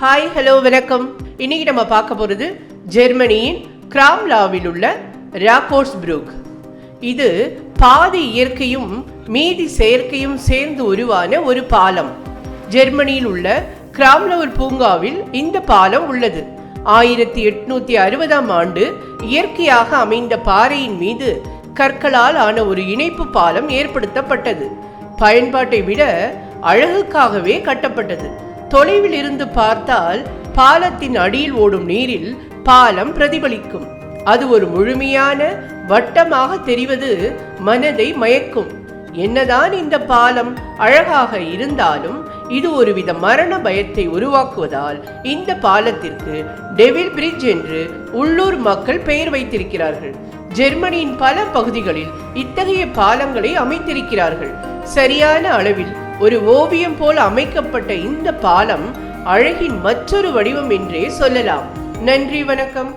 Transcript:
Hi hello வணக்கம். இன்னைக்கு நம்ம பார்க்க போகிறது ஜெர்மனியின் கிராம்லாவில் உள்ள ராக்கோட்ஸ்ப்ரூக். இது பாதி இயற்கையும் மீதி செயற்கையும் சேர்ந்து உருவான ஒரு பாலம். ஜெர்மனியில் உள்ள கிராம்லவுர் பூங்காவில் இந்த பாலம் உள்ளது. 1860ஆம் ஆண்டு இயற்கையாக அமைந்த பாறையின் மீது கற்களால் ஆன ஒரு இணைப்பு பாலம் ஏற்படுத்தப்பட்டது. பயன்பாட்டை விட அழகுக்காகவே கட்டப்பட்டது. தொலைவில் இருந்து பார்த்தால் பாலத்தின் அடியில் ஓடும் நீரில் பாலம் பிரதிபலிக்கும். அது ஒரு முழுமையான வட்டமாக தெரிவது மனதை மயக்கும். என்னதான் இந்த பாலம் அழகாக இருந்தாலும் இது ஒருவித மரண பயத்தை உருவாக்குவதால் இந்த பாலத்திற்கு டெவில் பிரிட்ஜ் என்று உள்ளூர் மக்கள் பெயர் வைத்திருக்கிறார்கள். ஜெர்மனியின் பல பகுதிகளில் இத்தகைய பாலங்களை அமைத்திருக்கிறார்கள். சரியான அளவில் ஒரு ஓவியம் போல அமைக்கப்பட்ட இந்த பாலம் அழகின் மற்றொரு வடிவம் என்றே சொல்லலாம். நன்றி, வணக்கம்.